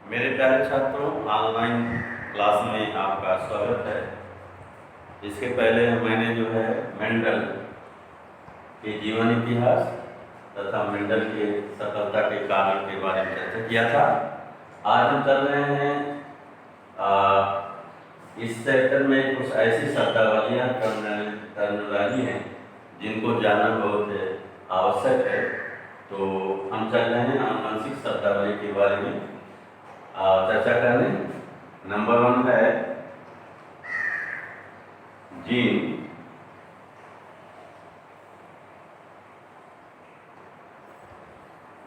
मेरे प्यारे छात्रों, ऑनलाइन क्लास में आपका स्वागत है। इसके पहले मैंने जो है मेंडल के जीवन इतिहास तथा मेंडल के सफलता के कारण के बारे में चर्चा किया था। आज हम चल रहे हैं इस चैप्टर में कुछ ऐसी शब्दावलियाँ टर्मिनोलॉजी हैं जिनको जानना बहुत आवश्यक है। तो हम चल रहे हैं आनुवंशिक शब्दावली के बारे में चर्चा करने। नंबर 1 है जीन।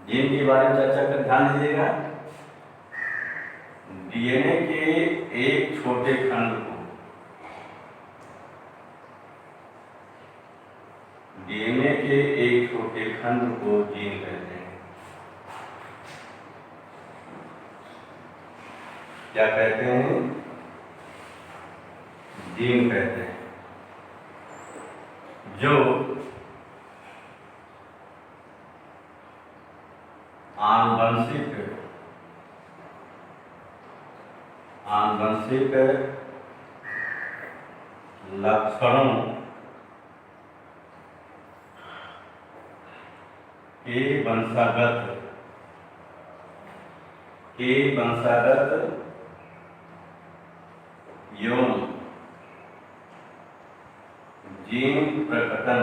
जीन के बारे में चर्चा कर ध्यान दीजिएगा। डीएनए के एक छोटे खंड को जीन कहते हैं। क्या कहते हैं? जीन कहते हैं। जो आनुवंशिक लक्षणों के वंशागत यौन जीन प्रकटन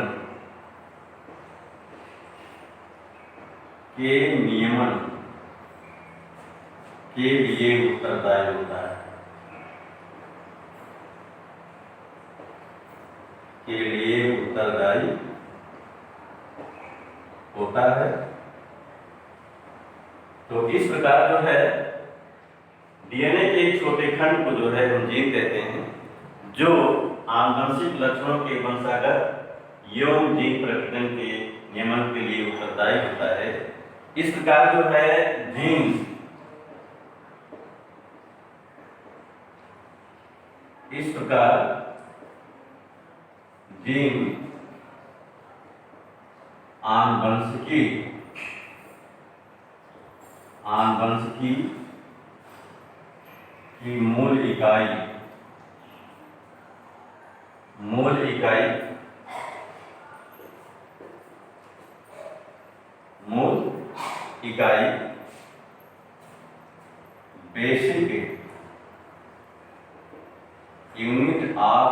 के नियमन के लिए उत्तरदायी होता है। तो इस प्रकार जो है डीएनए के एक छोटे खंड को जो है हम जीन कहते हैं, जो आनुवंशिक लक्षणों के वंशागत यौन जीन प्रकटन के नियमन के लिए उत्तरदायी होता है। इस प्रकार जो है जीन आनुवंशिकी की मूल इकाई बेसिक यूनिट ऑफ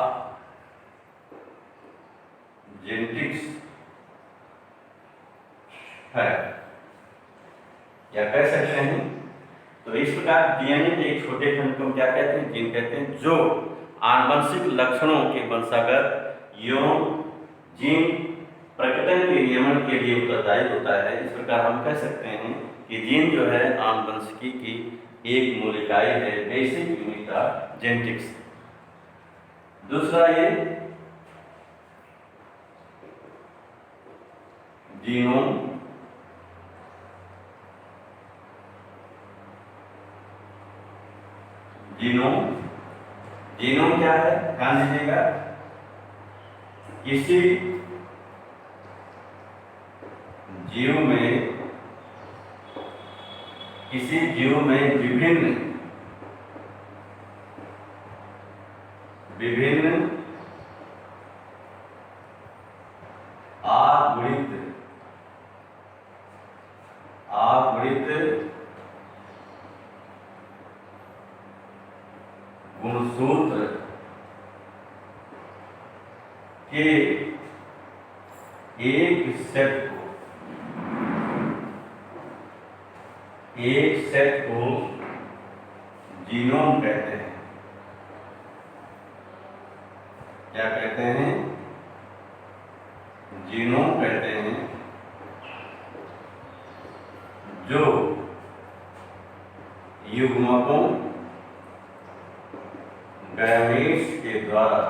जेनेटिक्स है, या कह सकते हैं। तो इस प्रकार डीएनए के एक छोटे खंड को क्या कहते हैं? जीन कहते हैं, जो आनुवंशिक लक्षणों के वंशागत यौन जीन प्रकटन के नियमन के लिए उत्तरदायी होता है। इस प्रकार हम कह सकते हैं कि जीन जो है आनुवंशिकी की एक मूल इकाई है, बेसिक यूनिट ऑफ जेनेटिक्स। दूसरा ये जीनोम। जीनोम क्या है? ध्यान दीजिएगा। किसी जीव में विभिन्न आगुणित गुणसूत्र के एक सेट को जीनोम कहते हैं। क्या कहते हैं? जीनोम कहते हैं, जो युग्मकों गैमीट्स के द्वारा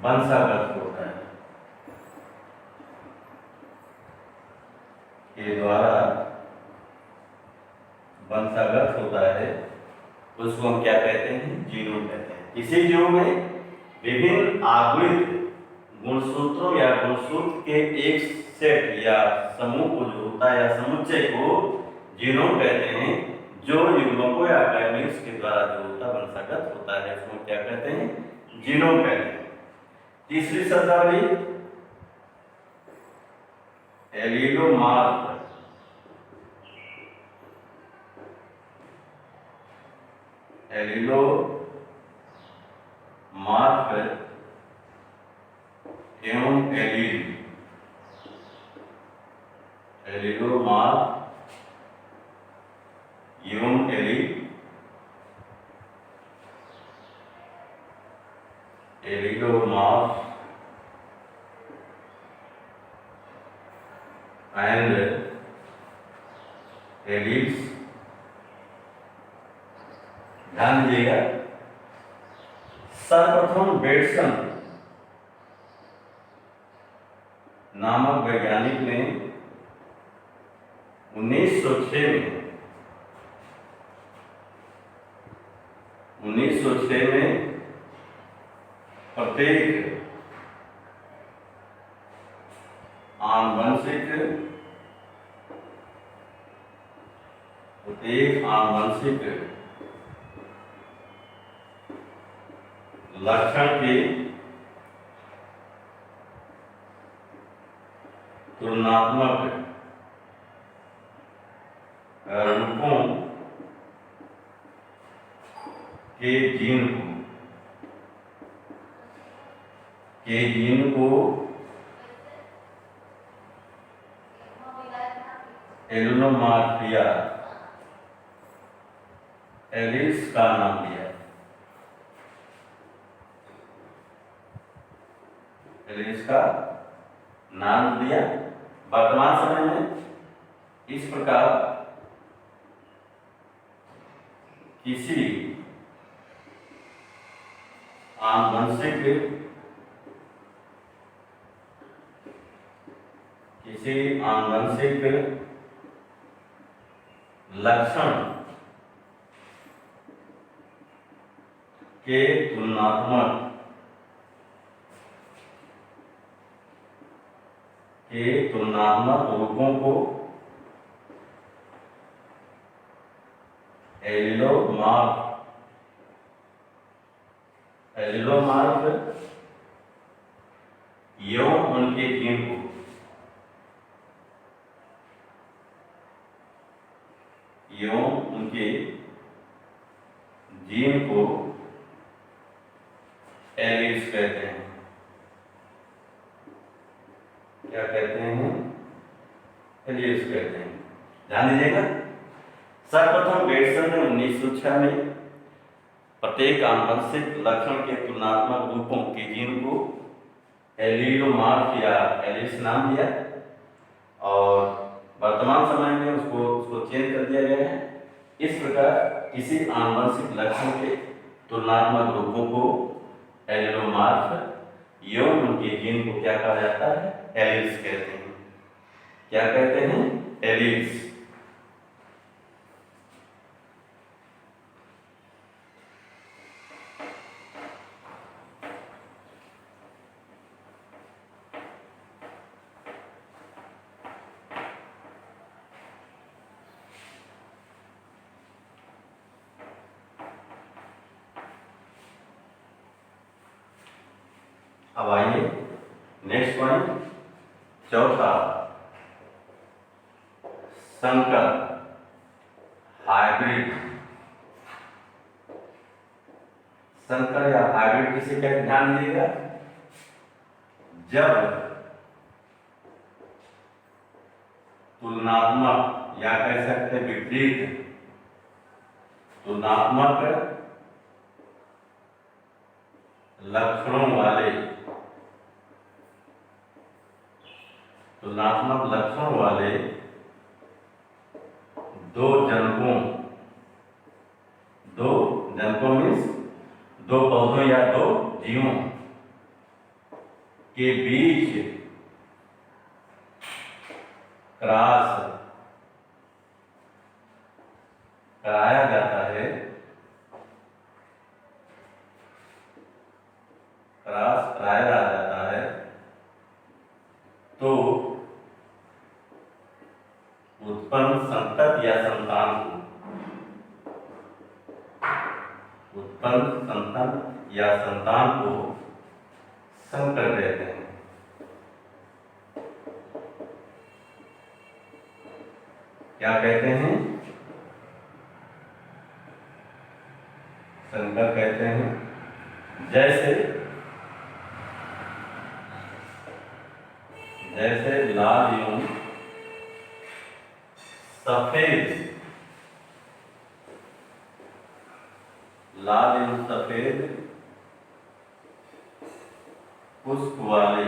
वंशागत होता है। उसको हम क्या कहते हैं? जीनोम कहते हैं। इसी जीव में विभिन्न आगुणित गुणसूत्रों या गुणसूत्र के एक सेट या समूह को जो होता है या समुच्चय को जीनोम कहते हैं जो युग्मकों या गैमीट्स के द्वारा जो होता वंशागत होता है, उसको क्या कहते हैं? जीनोम कहते हैं। तीसरी शब्दावली एलिलोमार्फ। एलिलोमार्फ एवं एलील। एलिलोमार्फ एवं एलील। एलिलोमार्फ and alleles. ध्यान दीजिएगा, सर्वप्रथम बेटसन नामक वैज्ञानिक ने 1906 में प्रत्येक आनुवंशिक लक्षण के तुलनात्मक रूपों के जीन को एलिलोमार्फिया एलिस का नाम दिया। एलिस का नाम दिया। वर्तमान समय में इस प्रकार किसी आनुवंशिक लक्षण के तुलनात्मक रूपों को एलिलोमार्फ एवं उनके जीन को एलील्स कहते हैं। क्या कहते हैं? एलील्स कहते हैं। ध्यान दीजिएगा, सर्वप्रथम बेटसन ने 1906 में प्रत्येक आनुवंशिक लक्षण के तुलनात्मक रूपों के जीन को एलिलोमार्फ या एलिस नाम दिया, और वर्तमान समय में उसको चेंज कर दिया गया है। इस प्रकार किसी आनुवंशिक लक्षण के तुलनात्मक रूपों को एलिलोमार्फ एवं उनके जीन को क्या कहा जाता है? एलील्स कहते हैं। क्या कहते हैं? एलील्स। अब आइए नेक्स्ट पॉइंट, चौथा, संकर हाइब्रिड। संकर या हाइब्रिड किसे कहते हैं? ध्यान दीजिएगा, जब तुलनात्मक या कह सकते हैं विपरीत तुलनात्मक लक्षणों वाले दो जनकों मीन्स दो पौधों या दो जीवों के बीच क्रॉस कराया जाता है। तो उत्पन्न संतत या उत्पन्न संतान या संतान को संकर कहते हैं। क्या कहते हैं? संकर कहते हैं। जैसे लाल एवं सफेद, पुष्प वाले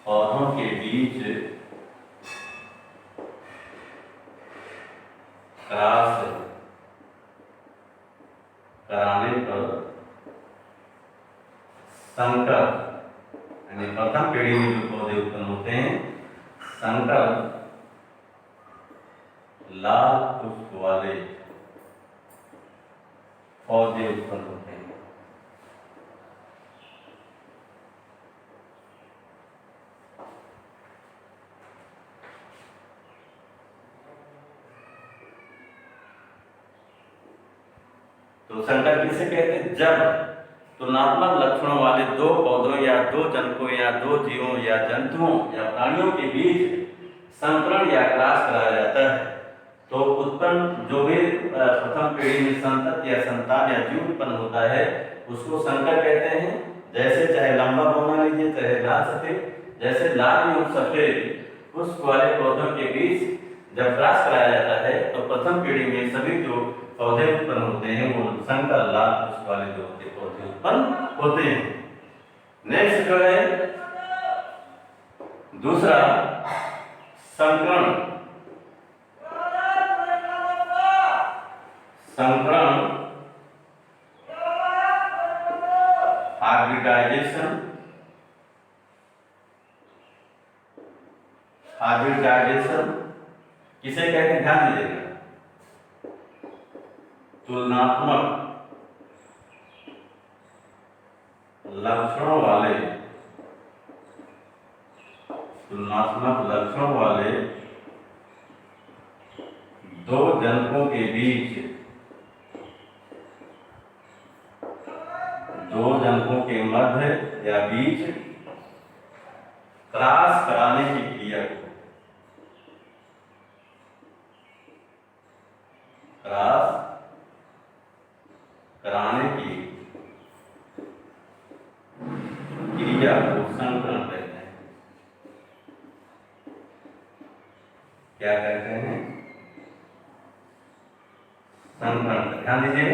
पौधों के बीच क्रॉस कराने पर संकर, यानी प्रथम पीढ़ी में जो पौधे उत्पन्न होते हैं, संकर लाल पुष्प वाले पौधे उत्पन्न होते हैं। तो संकर किसे कहते हैं? जब तुलनात्मक लक्षणों वाले दो पौधों या दो जनकों या दो जीवों या जंतुओं या प्राणियों के बीच संकरण या क्रॉस कराया जाता है, तो उत्पन्न जो भी प्रथम पीढ़ी में संतत या संतान या जीव उत्पन्न होता है उसको संकर कहते हैं। जैसे चाहे लंबा बना लीजिए, चाहे लाल सफेद, जैसे लाल एवं सफेद पुष्प वाले पौधों के बीच जब क्रॉस कराया जाता है तो प्रथम पीढ़ी में सभी जो पौधे उत्पन्न होते हैं वो संकर लाल पुष्प वाले जो होते पौधे उत्पन्न होते हैं। नेक्स्ट जो है दूसरा संकरण। हाइब्रिडाइजेशन किसे कहते हैं? ध्यान दीजिएगा। तुलनात्मक लक्षणों वाले दो जनकों के बीच, दो जनकों के मध्य या बीच क्रॉस कराने की क्रिया को क्रॉस कराने की क्रिया को संकरण कहते हैं। क्या कहते हैं? संकरण। ध्यान दीजिए,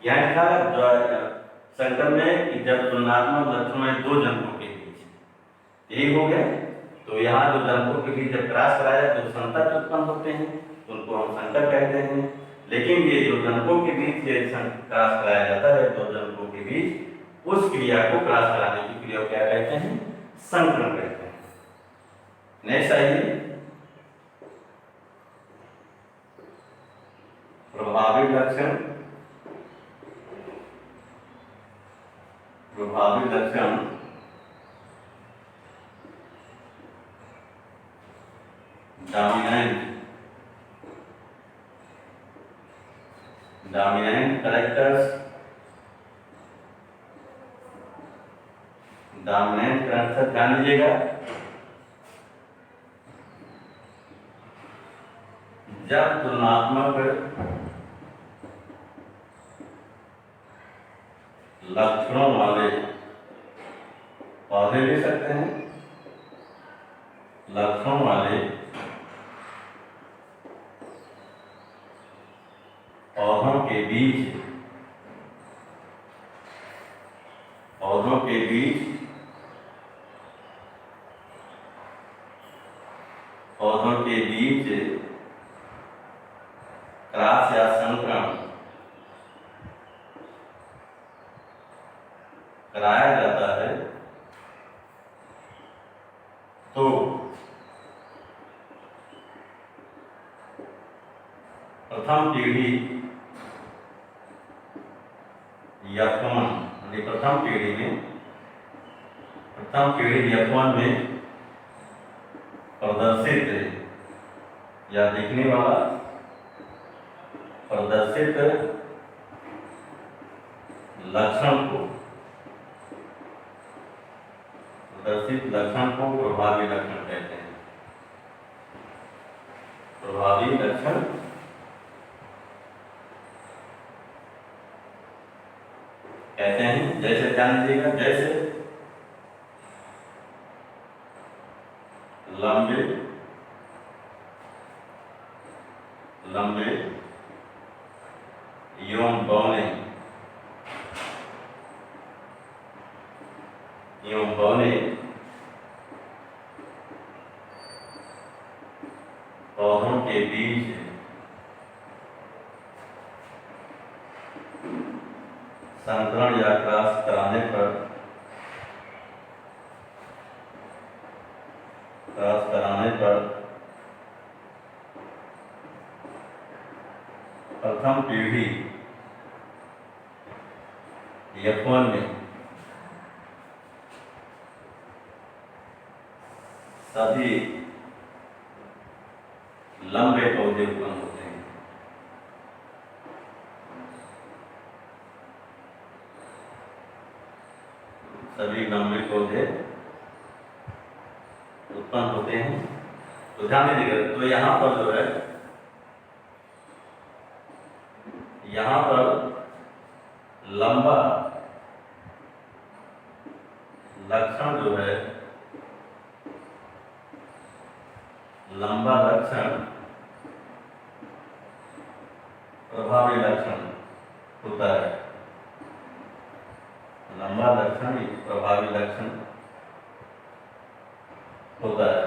यहाँ लिखा संकर में कि जब तुलनात्मक लक्षण है दो जनकों के बीच, यही हो गया। तो यहाँ जो जनकों के बीच जब क्रॉस कराया तो संकर उत्पन्न होते हैं, उनको हम संकर कहते हैं। लेकिन ये जो जनकों के बीच ये क्रॉस कराया जाता है दो जनकों के बीच, उस क्रिया को क्रॉस कराने की क्रिया को क्या कहते हैं? संकरण कहते हैं। नेक्स्ट आइए, प्रभावी लक्षण। Dominant characters. ध्यान दीजिएगा, जब तुलनात्मक लक्षणों वाले पौधे ले सकते हैं, लक्षणों वाले पौधों के बीच क्रॉस या संकरण कराया जाता है, तो प्रथम पीढ़ी F1 प्रथम पीढ़ी F1 में प्रदर्शित या दिखने वाला प्रदर्शित लक्षण को प्रभावी लक्षण कहते हैं। प्रभावी लक्षण कहते हैं। जैसे ध्यान दीजिएगा, जैसे लंबे एवं बौने पौधों के बीच संकरण या क्रॉस कराने पर प्रथम पीढ़ी F1 में सभी लंबे पौधे उत्पन्न होते हैं। सभी लंबे पौधे उत्पन्न होते हैं। तो ध्यान दीजिएगा, तो यहाँ पर जो है, यहाँ पर लंबा लक्षण जो है, लंबा लक्षण प्रभावी लक्षण होता है। लंबा लक्षण ही प्रभावी लक्षण होता है।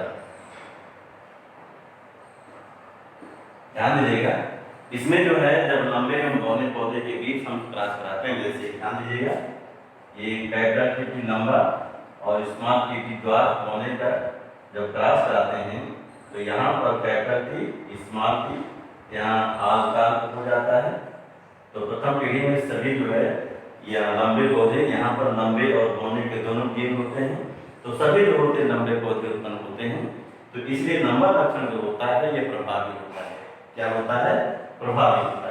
ध्यान दीजिएगा, इसमें जो है जब लंबे एवं बौने पौधे के बीच हम क्रॉस कराते हैं, जैसे ध्यान दीजिएगा, ये कैपिटल टीटी लंबा और स्मॉल टीटी द्वार बौने का जब क्रॉस कराते हैं तो यहाँ पर कैपिटल टी स्मॉल टी यहाँ आल काल हो जाता है। तो प्रथम पीढ़ी में सभी जो है या लंबे पौधे, यहाँ पर लंबे और बौने के दोनों जीव होते हैं। तो सभी जो होते हैं लंबे पौधे उत्पन्न होते हैं। तो इसलिए लंबा लक्षण जो होता है ये प्रभावी होता है। क्या होता है? प्रभावी होता है।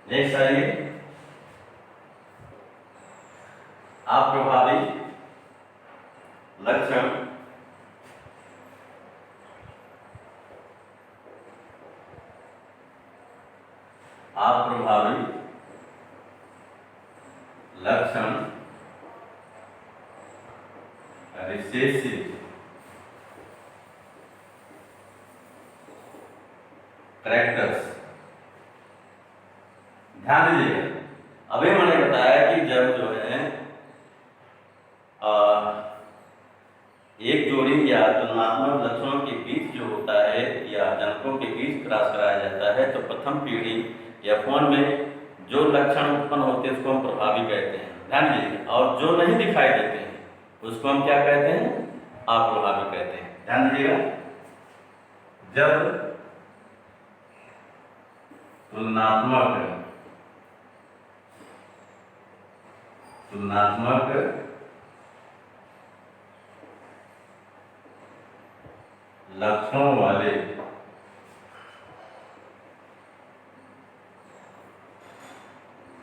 नेक्स्ट आइए, अप्रभावी लक्षण अप्रभावी लक्षण रिसेसिव कैरेक्टर्स। ध्यान दीजिएगा, अभी मैंने बताया कि जब जो है एक जोड़ी या तुलनात्मक लक्षणों के बीच जो होता है या जनकों के बीच क्रॉस कराया जाता है तो प्रथम पीढ़ी या फोन में जो लक्षण उत्पन्न होते हैं उसको हम प्रभावी कहते हैं। ध्यान दीजिएगा, और जो नहीं दिखाई देते हैं उसको हम क्या कहते हैं? अप्रभावी कहते हैं। ध्यान दीजिएगा, जब तुलनात्मक लक्षणों वाले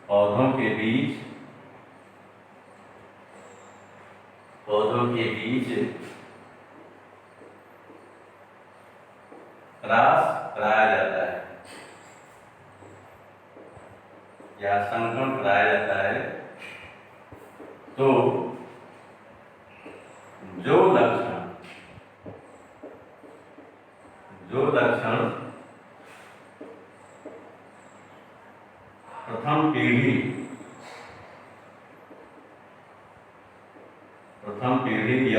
पौधों के बीच क्रॉस कराया जाता है या संकरण कराया जाता है तो जो लक्षण प्रथम पीढ़ी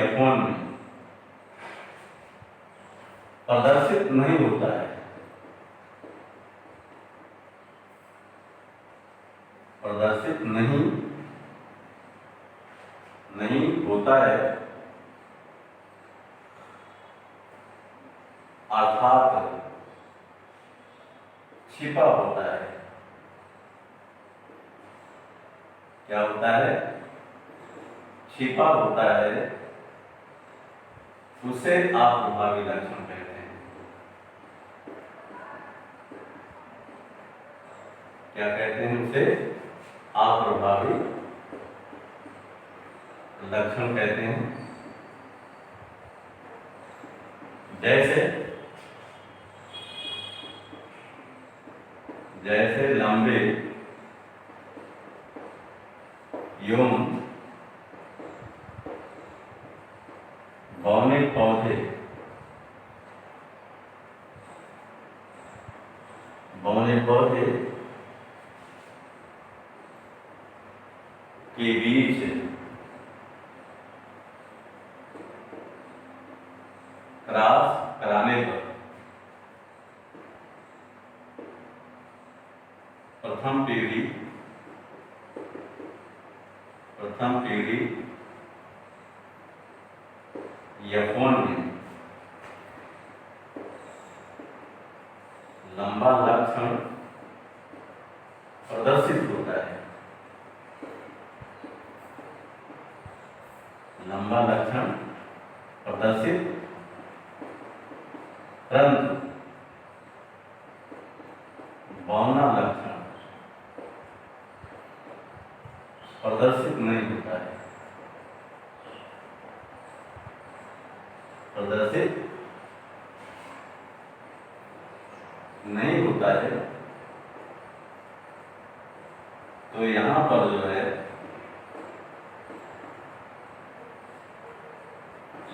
F1 में प्रदर्शित नहीं होता है, प्रदर्शित नहीं होता है अर्थात छिपा होता है। क्या होता है? छिपा होता है, उसे अप्रभावी लक्षण कहते हैं। क्या कहते हैं? उसे अप्रभावी लक्षण कहते हैं। जैसे जैसे लंबे एवं बौने पौधे के बीच क्रॉस कराने पर प्रथम पीढ़ी F1 में लंबा लक्षण प्रदर्शित होता है। लंबा लक्षण प्रदर्शित, परंतु बौना लक्षण प्रदर्शित नहीं होता है। प्रदर्शित नहीं होता है। तो यहां पर जो है,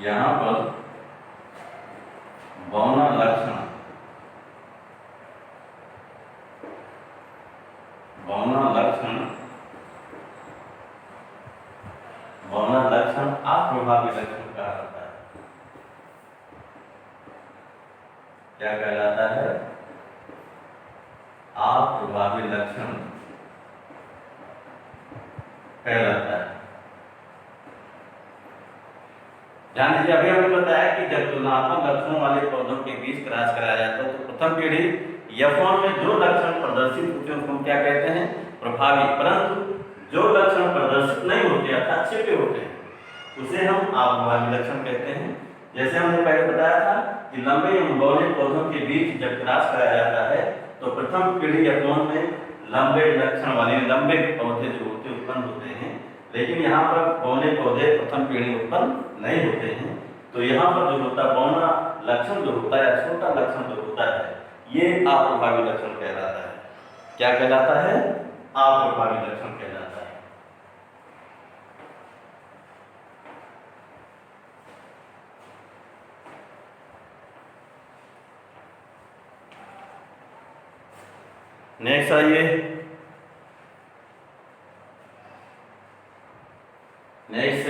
यहां पर बौना लक्षण अप्रभावी लक्षण कहा जाता है। क्या कहलाता है? अप्रभावी लक्षण कहलाता है। ध्यान दीजिए, अभी हमने बताया कि जब तुलनात्मक लक्षणों वाले पौधों के बीच क्रॉस कराया जाता है तो प्रथम पीढ़ी F1 में जो लक्षण प्रदर्शित होते हैं उसको क्या कहते हैं? प्रभावी। परंतु जो लक्षण प्रदर्शित नहीं होते अर्थात छिपे होते हैं उसे हम अप्रभावी लक्षण कहते हैं। जैसे हमने पहले बताया था कि लंबे एवं बौने पौधों के बीच जब क्रॉस कराया जाता है तो प्रथम पीढ़ी F1 में लंबे लक्षण वाले लंबे पौधे जो होते उत्पन्न होते हैं, लेकिन यहाँ पर बौने पौधे प्रथम पीढ़ी उत्पन्न नहीं होते हैं। तो यहाँ पर जो होता है बौना लक्षण जो होता है, छोटा लक्षण जो होता है, ये अप्रभावी लक्षण कहलाता है। क्या कहलाता है? अप्रभावी लक्षण कहलाता है। नेक्स्ट आइए, नेक्स्ट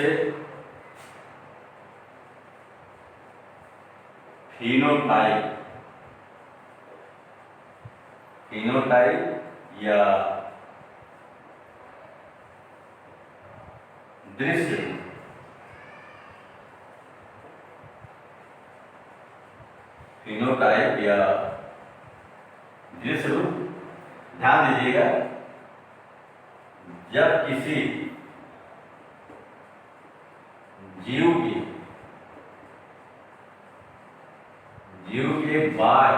फिनोटाइप या दृश्य फिनोटाइप या दृश्य रूप। ध्यान दीजिएगा, जब किसी जीव के बाह्य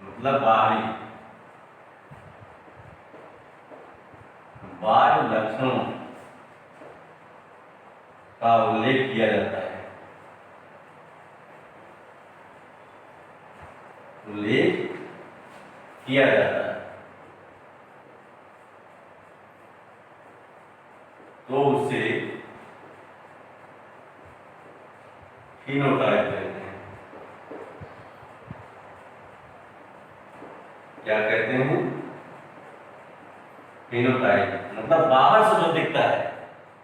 मतलब बाह्य लक्षणों का उल्लेख किया जाता है, तो उसे फिनोटाइप कहते हैं। क्या कहते हैं? फिनोटाइप मतलब बाहर से जो दिखता है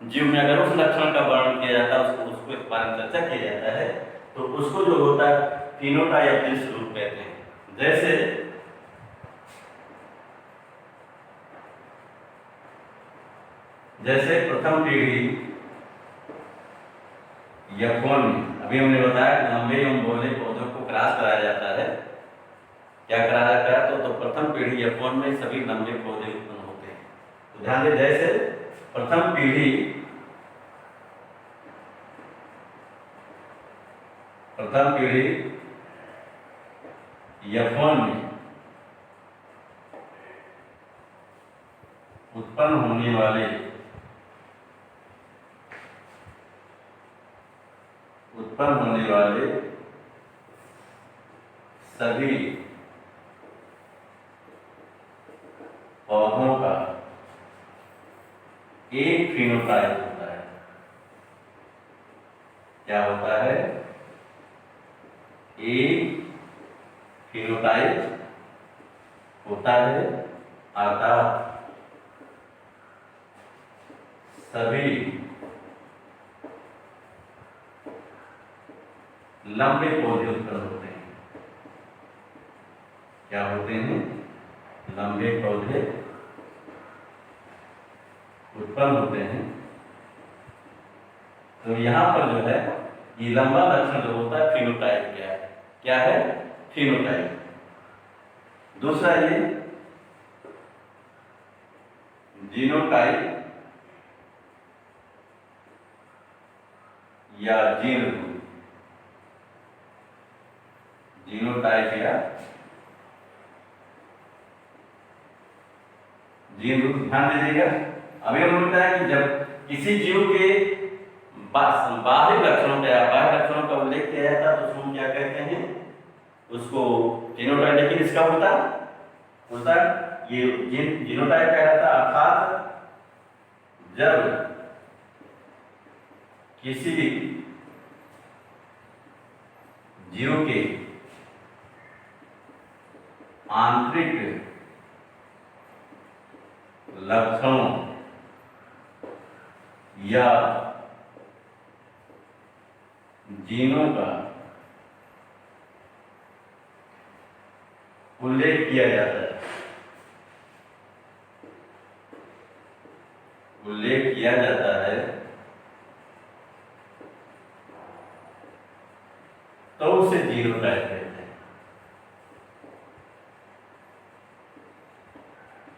जीव में, अगर उस लक्षण का वर्णन किया जाता है, उसको इस बारे में चर्चा किया जाता है, तो उसको जो होता है फिनोटाइप दृश्य रूप कहते हैं। जैसे प्रथम पीढ़ी F1 में अभी हमने बताया कि लंबे एवं बहुले पौधों को क्रॉस कराया जाता है। क्या कराया जाता है? तो प्रथम पीढ़ी F1 में सभी लंबे पौधे उत्पन्न होते हैं। तो ध्यान दें, जैसे प्रथम पीढ़ी F1 में उत्पन्न होने वाले सभी पौधों का एक फिनोटाइप होता है। क्या होता है? एक फिनोटाइप होता है, अर्थात सभी लंबे पौधे उत्पन्न होते हैं। क्या होते हैं? लंबे पौधे उत्पन्न होते हैं। तो यहां पर जो है ये लंबा लक्षण जो होता है फिनोटाइप क्या है? फिनोटाइप। दूसरा ये जीनोटाइप या जीन रूप। जीनोटाइप या जीन रूप। ध्यान दीजिएगा, अभी हमने बताया कि जब किसी जीव के बाह्य लक्षणों का या बाह्य लक्षणों का उल्लेख किया जाता है तो उसको क्या कहते हैं? उसको जीनोटाइप। लेकिन इसका उल्टा ये जीनोटाइप कह रहा था, अर्थात जब किसी जीव के आंतरिक लक्षणों या जीनों का उल्लेख किया जाता है। तो उसे जीनोटाइप कहते हैं।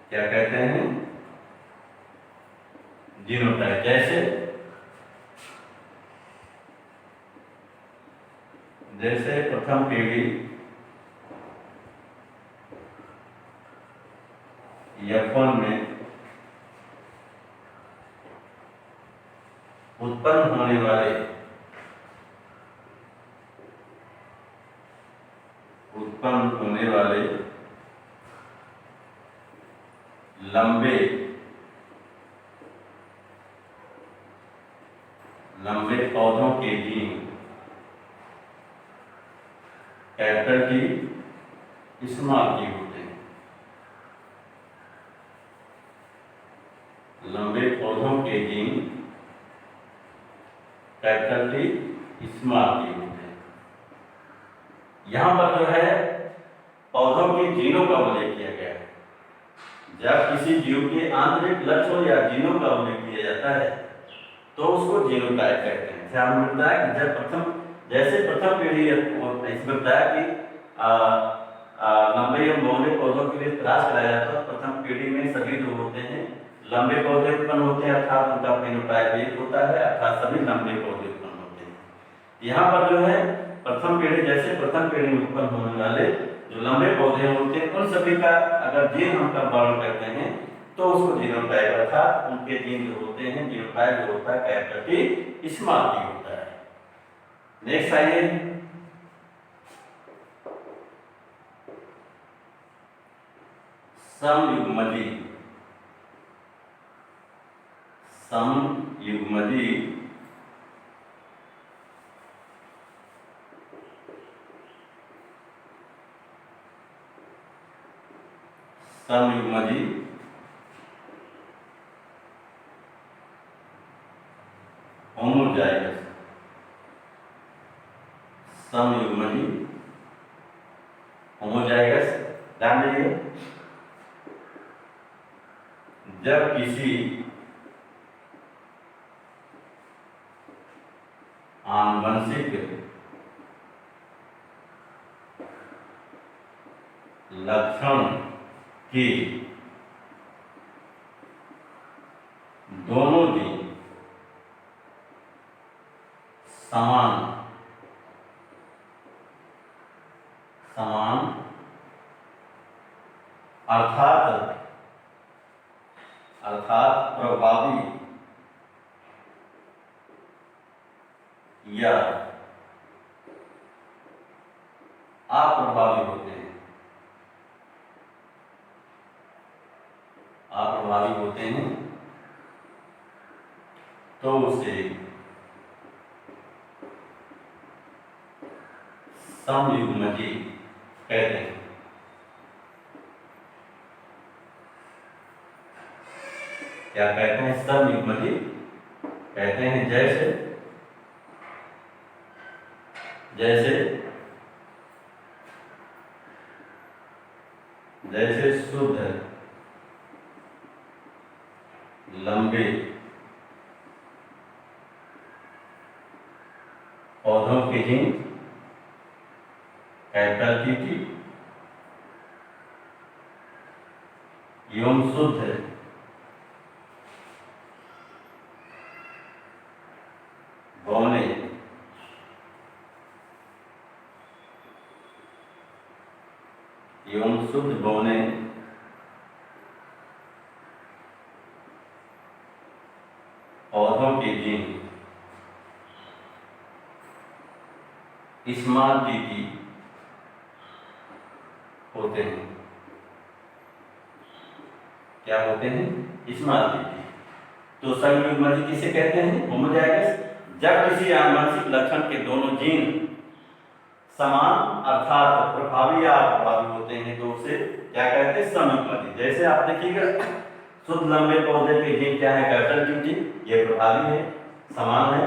क्या कहते हैं? जीनोटाइप। जैसे प्रथम पीढ़ी F1 में उत्पन्न होने वाले लंबे पौधों के gene capital T small t होते हैं। लंबे पौधों के gene capital T small t होते हैं। यहां पर जो है पौधों के जीनों का उल्लेख किया गया है। जब किसी जीव के आंतरिक लक्षण या जीनों का उल्लेख किया जाता है तो उसको जीनोटाइप कहते हैं। ध्यान मिलता है कि जब प्रथम पीढ़ी इसमें बताया कि लंबे एवं बहुले पौधों के लिए क्रॉस कराया जाता है। प्रथम पीढ़ी में सभी जो होते हैं लंबे पौधे उत्पन्न होते हैं, अर्थात उनका फिनोटाइप एक होता है, अर्थात सभी लंबे पौधे उत्पन्न होते हैं। यहाँ पर जो है प्रथम पीढ़ी में उत्पन्न होने वाले जो लंबे पौधे होते हैं उन सभी का अगर जीन हम वर्णन करते हैं तो उसको जीनोटाइप, अर्थात उनके जीन जो होते हैं जीनोटाइप जो होता है कैपिटल T स्मॉल t होता है। नेक्स्ट आइए, समयुग्मजी। होमोजाइगस। होमोजाइगस ध्यान दीजिए, जब किसी आनुवंशिक अर्थात अर्थात प्रभावी या अप्रभावी होते हैं, अप्रभावी होते हैं, तो उसे समयुग्मजी कहते हैं। क्या कहते हैं? समयुग्मजी कहते हैं। जैसे जैसे जैसे शुद्ध लंबे पौधों के जीन कैपिटल टी एवं शुद्ध बौने एवं शुद्ध बौने पौधों के जीन स्मॉल टी होते हैं। क्या होते हैं? Small T. तो समयुग्मजी किसे कहते हैं? होमोजाइगस। जब किसी आनुवंशिक लक्षण के दोनों जीन समान अर्थात प्रभावी या अप्रभावी होते हैं तो उसे क्या कहते हैं? समयुग्मजी। जैसे आप देखिएगा, शुद्ध लंबे पौधे के जीन क्या है? कैपिटल टी, ये प्रभावी है, समान है।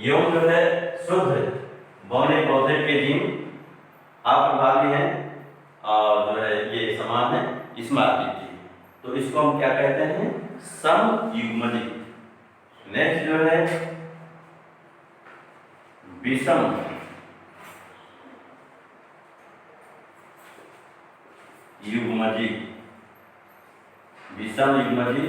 एवं जो है शुद्ध बौने पौधे के जीन अप्रभावी है और जो है ये समान है, स्मॉल टी। तो इसको हम क्या कहते हैं? समयुग्मजी। नेक्स्ट जो है विषम युग्मजी। विषम युग्मजी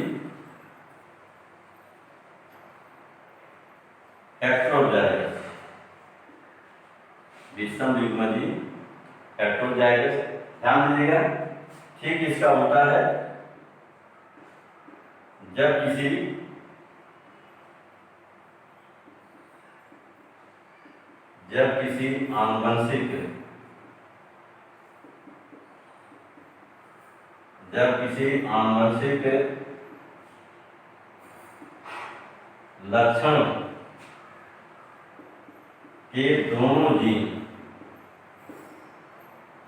हेटेरोजाइगस। विषम युग्मजी हेटेरोजाइगस। ध्यान दीजिएगा, ठीक इसका होता है जब किसी आनुवंशिक लक्षण के दोनों जीन,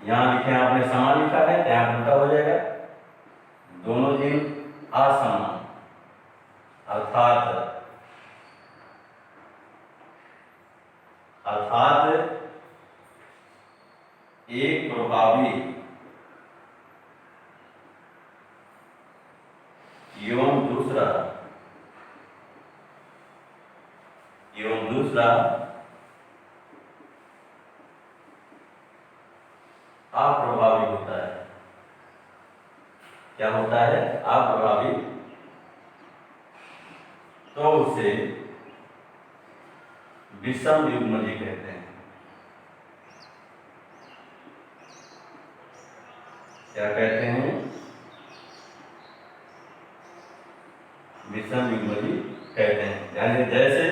यहां लिखे आपने समान लिखा है, यहां उल्टा हो जाएगा, दोनों जीन असमान अर्थात एक प्रभावी एवं दूसरा अप्रभावी होता है। क्या होता है? अप्रभावी। तो उसे विषम युग्मजी कहते हैं। क्या कहते हैं? विषम युग्मजी कहते हैं। यानी जैसे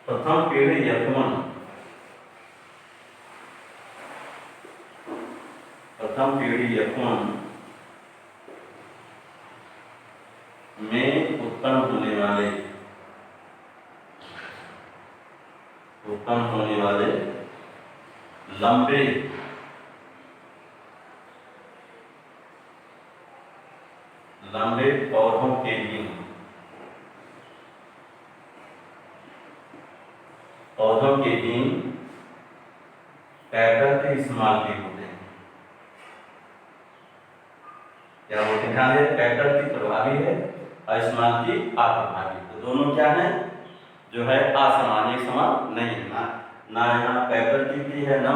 प्रथम पीढ़ी F1 में उत्पन्न होने वाले लंबे पौधों के gene capital T small T होते हैं। क्या होते हैं? कैपिटल टी प्रभावी है और स्मॉल टी अप्रभावी। तो दोनों क्या है? जो है असमान, एक समान नहीं है ना यहाँ कैपिटल टी है ना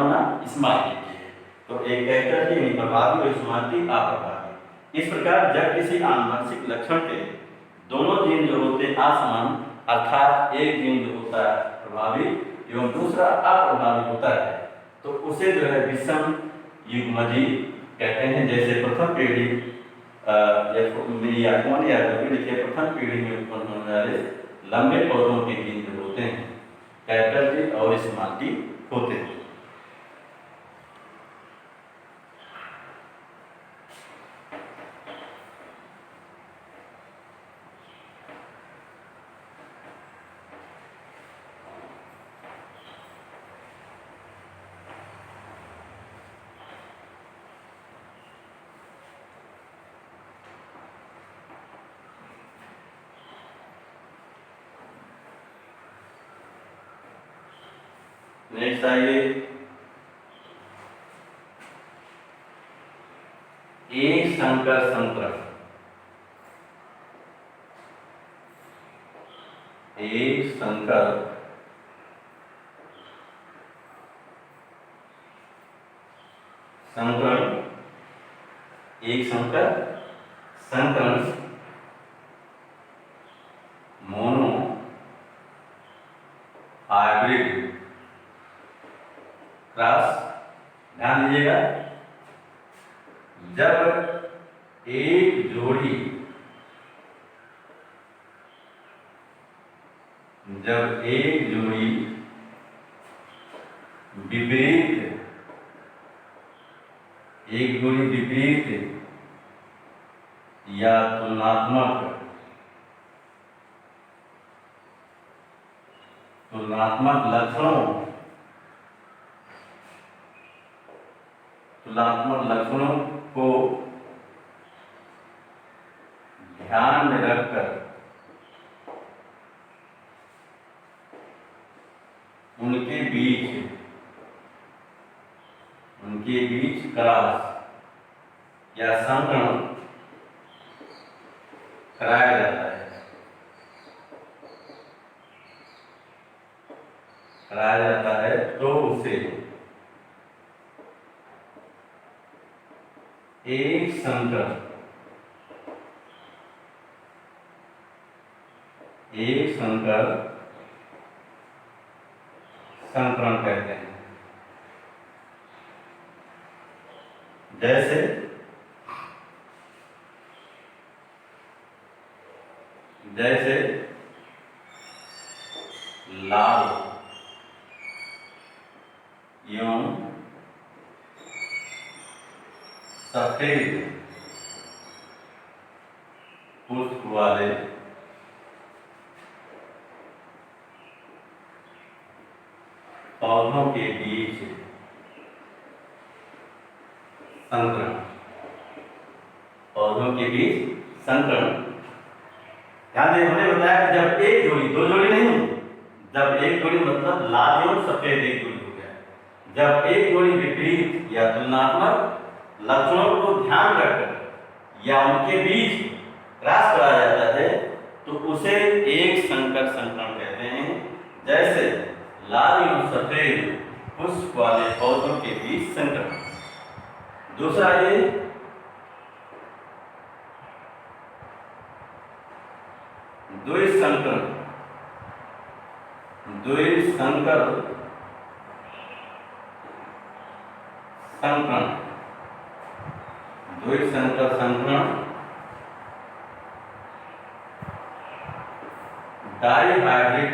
स्मॉल टी है। तो एक कैपिटल टी नहीं प्रभावी और स्मॉल टी अप्रभावी। इस प्रकार जब किसी आनुवंशिक लक्षण के दोनों जीन जो होते हैं असमान अर्थात एक जीन जो होता है प्रभावी एवं दूसरा अप्रभावी होता है तो उसे जो है विषम युग्मजीव कहते हैं। जैसे प्रथम पीढ़ी या कौन या देखिए प्रथम पीढ़ी में उत्पन्न होने वाले लंबे पौधों के बीज जो होते हैं कैपिटल टी और स्मॉल टी होते हैं। नेक्स्ट आइए एक संकर संकरण। एक संकर संकरण एक संकर संकरण मोनो हाइब्रिड क्रॉस। ध्यान दीजिएगा, जब एक जोड़ी विपरीत या तुलनात्मक लक्षणों को ध्यान में रखकर उनके बीच क्रॉस या संकरण कराया जाता है तो उसे एक संकरण संकरण कहते हैं। जैसे लाल एवं सफेद पुष्प वाले पौधों के बीच संकरण। ध्यान दें, हमने बताया कि जब एक जोड़ी, दो जोड़ी नहीं, जब एक जोड़ी मतलब लाल एवं सफेद एक जोड़ी हो गया, जब एक जोड़ी विपरीत या तुलनात्मक लक्षणों को ध्यान रखकर या उनके बीच क्रॉस कराया जाता है तो उसे एक संकर संकरण कहते हैं। जैसे लाल एवं सफेद पुष्प वाले पौधों के बीच संकरण। दूसरा ये द्विसंकर संकरण डाइहाइब्रिड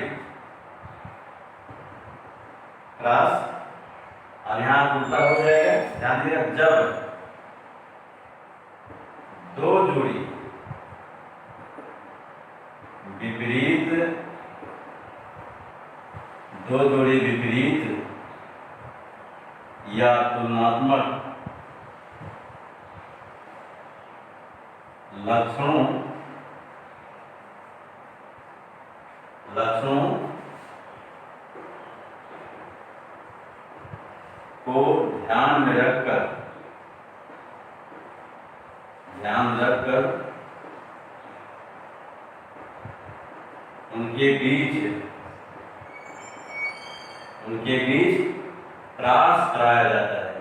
क्रॉस। और यहाँ उल्टा हो जाएगा, ध्यान दीजिएगा, जब दो जोड़ी विपरीत या तुलनात्मक लक्षणों को ध्यान में रखकर उनके बीच क्रॉस कराया जाता है।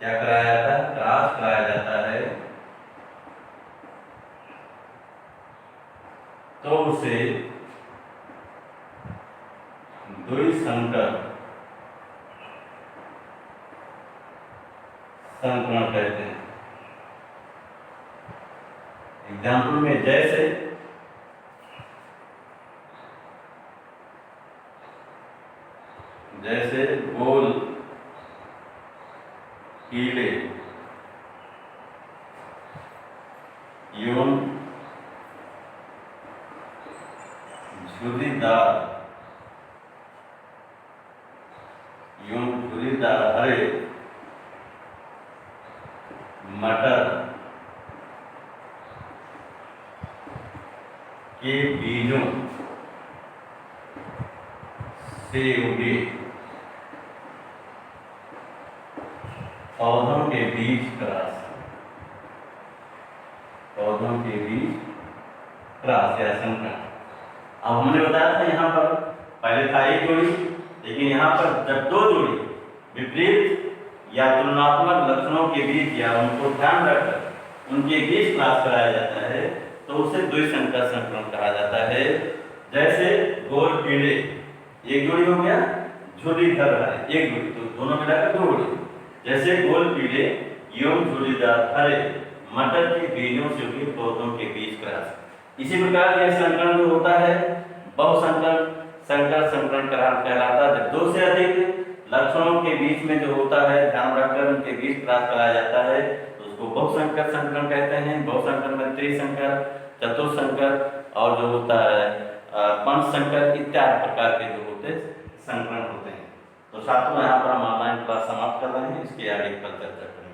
क्या कराया जाता है? क्रॉस कराया जाता है तो उसे द्विसंकर संकरण कहते हैं। एग्जाम्पल में जैसे गोल कीड़े एवं झुर्रीदार हरे मटर के बीजों से उगे पौधों के बीज क्रॉस या संकरण। अब हमने बताया था यहाँ पर पहले था एक जोड़ी, लेकिन यहाँ पर जब दो जोड़ी विपरीत या तुलनात्मक लक्षणों के बीच या उनको ध्यान रखकर उनके बीच क्रॉस कराया जाता है तो उसे द्विसंकर संकरण कहा जाता है। जैसे गोल कीड़े एक जोड़ी हो गया, झुर्रीदार हरे एक जोड़ी, तो दोनों मिलाकर दो जोड़ी। जैसे गोल कीड़े एवं झुर्रीदार हरे मटर के बीजों से उगे पौधों के बीच क्रॉस। इसी प्रकार यह संकरण जो होता है बहुसंकर संकरण कहलाता है। जब दो से अधिक लक्षणों के बीच में जो होता है ध्यान रखकर उनके बीच क्रॉस कराया जाता है तो उसको बहुसंकर संकरण कहते हैं। बहुसंकर में त्रिसंकर, चतुर्संकर और जो होता है पंचसंकर इत्यादि प्रकार के जो होते संकरण होते हैं। तो छात्रों यहाँ पर हम ऑनलाइन क्लास समाप्त कर रहे हैं, इसके आगे कल चर्चा करेंगे।